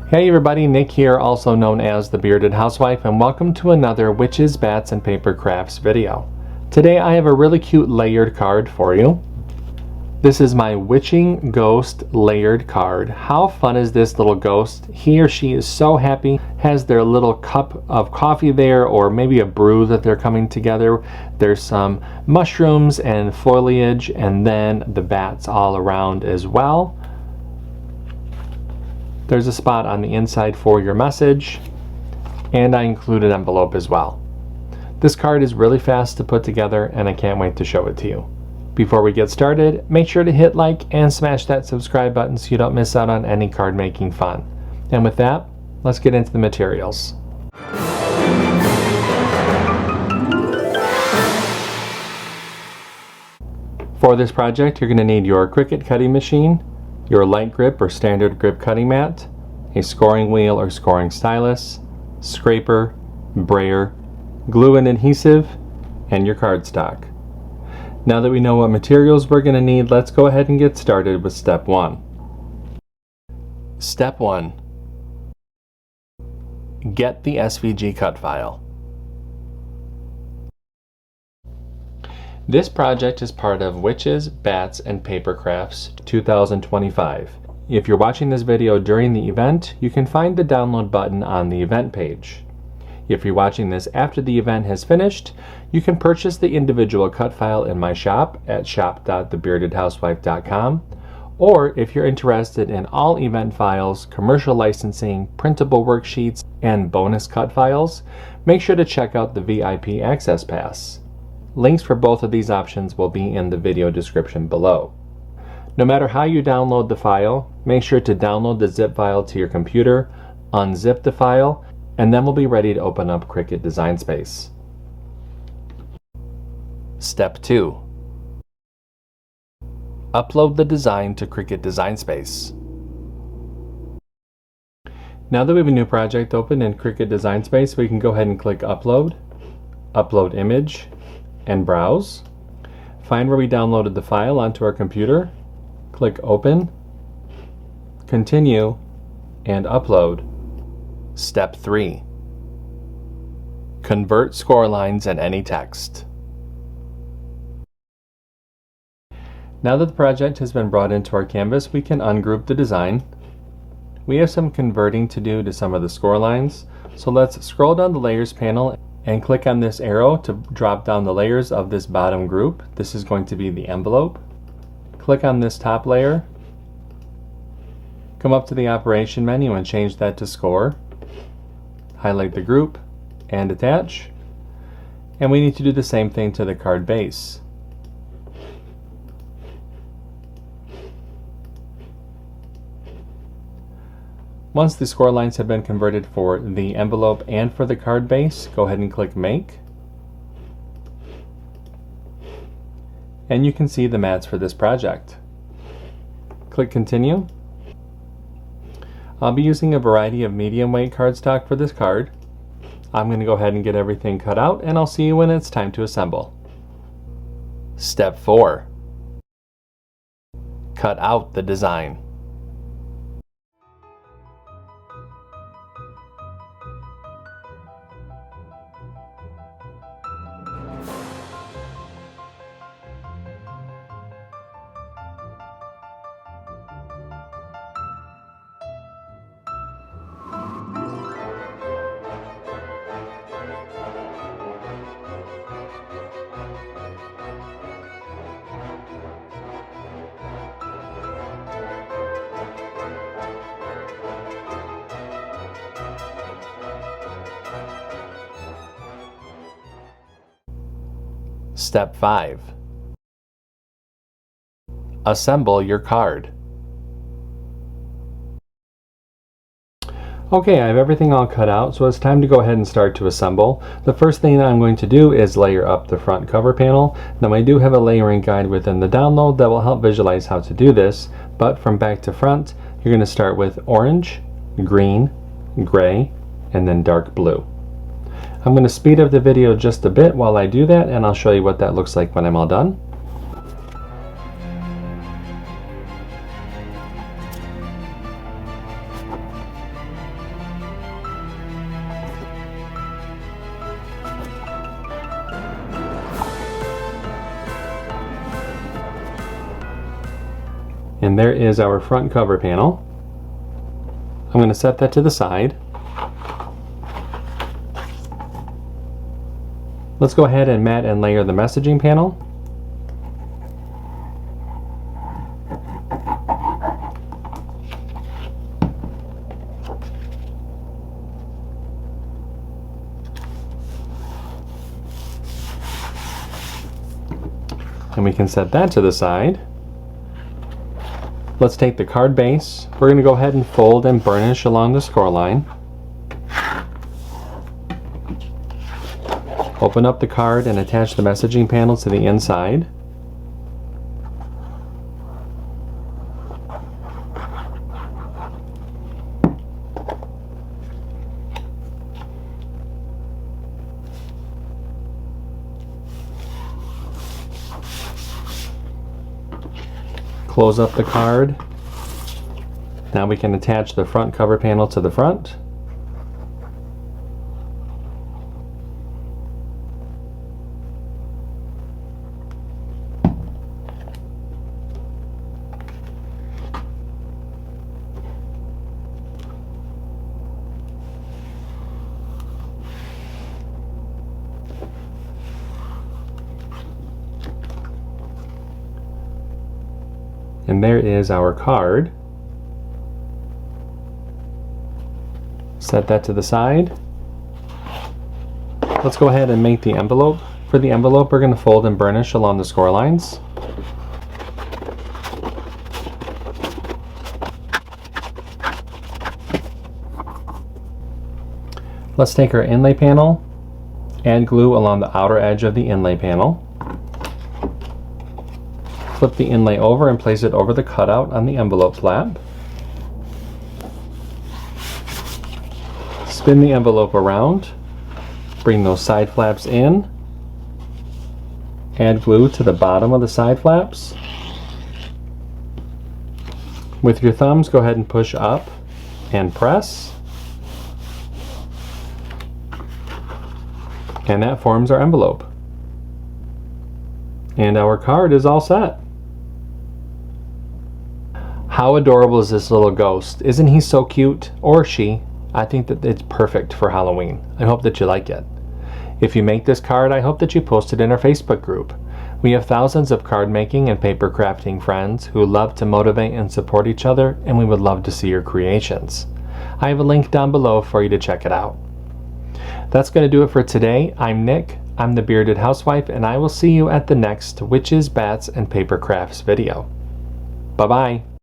Hey everybody, Nick here, also known as the Bearded Housewife, and welcome to another Witches, Bats, and Papercrafts video. Today I have a really cute layered card for you. This is my Witching Ghost layered card. How fun is this little ghost? He or she is so happy, has their little cup of coffee there, or maybe a brew that they're coming together. There's some mushrooms and foliage, and then the bats all around as well. There's a spot on the inside for your message, and I included an envelope as well. This card is really fast to put together, and I can't wait to show it to you. Before we get started, make sure to hit like and smash that subscribe button so you don't miss out on any card making fun. And with that, let's get into the materials. For this project, you're going to need your CRICUT cutting machine, your light grip or standard grip cutting mat, a scoring wheel or scoring stylus, scraper, brayer, glue and adhesive, and your cardstock. Now that we know what materials we're going to need, let's go ahead and get started with step 1. Step 1. Get the SVG cut file. This project is part of Witches, Bats, and Papercrafts 2025. If you're watching this video during the event, you can find the download button on the event page. If you're watching this after the event has finished, you can purchase the individual cut file in my shop at shop.thebeardedhousewife.com, or if you're interested in all event files, commercial licensing, printable worksheets, and bonus cut files, make sure to check out the VIP Access Pass. Links for both of these options will be in the video description below. No matter how you download the file, make sure to download the zip file to your computer, unzip the file, and then we'll be ready to open up CRICUT Design Space. Step 2. Upload the design to CRICUT Design Space. Now that we have a new project open in CRICUT Design Space, we can go ahead and click Upload, Upload Image, and browse. Find where we downloaded the file onto our computer, click Open, Continue, and Upload. Step 3. Convert score lines and any text. Now that the project has been brought into our canvas, we can ungroup the design. We have some converting to do to some of the score lines, so let's scroll down the Layers panel and click on this arrow to drop down the layers of this bottom group. This is going to be the envelope. Click on this top layer. Come up to the operation menu and change that to score. Highlight the group and attach. And we need to do the same thing to the card base. Once the score lines have been converted for the envelope and for the card base, go ahead and click Make. And you can see the mats for this project. Click Continue. I'll be using a variety of medium weight cardstock for this card. I'm going to go ahead and get everything cut out, and I'll see you when it's time to assemble. Step 4. Cut out the design. Step 5. Assemble your card. Okay, I have everything all cut out, so it's time to go ahead and start to assemble. The first thing that I'm going to do is layer up the front cover panel. Now I do have a layering guide within the download that will help visualize how to do this, but from back to front, you're going to start with orange, green, gray, and then dark blue. I'm going to speed up the video just a bit while I do that, and I'll show you what that looks like when I'm all done. And there is our front cover panel. I'm going to set that to the side. Let's go ahead and mat and layer the messaging panel. And we can set that to the side. Let's take the card base. We're going to go ahead and fold and burnish along the score line. Open up the card and attach the messaging panel to the inside. Close up the card. Now we can attach the front cover panel to the front. And there is our card. Set that to the side. Let's go ahead and make the envelope. For the envelope, we're going to fold and burnish along the score lines. Let's take our inlay panel, add glue along the outer edge of the inlay panel. Flip the inlay over and place it over the cutout on the envelope flap. Spin the envelope around. Bring those side flaps in. Add glue to the bottom of the side flaps. With your thumbs, go ahead and push up and press. And that forms our envelope. And our card is all set. How adorable is this little ghost? Isn't he so cute? Or she? I think that it's perfect for Halloween. I hope that you like it. If you make this card, I hope that you post it in our Facebook group. We have thousands of card making and paper crafting friends who love to motivate and support each other, and we would love to see your creations. I have a link down below for you to check it out. That's going to do it for today. I'm Nick. I'm the Bearded Housewife, and I will see you at the next Witches, Bats, and Paper Crafts video. Bye-bye.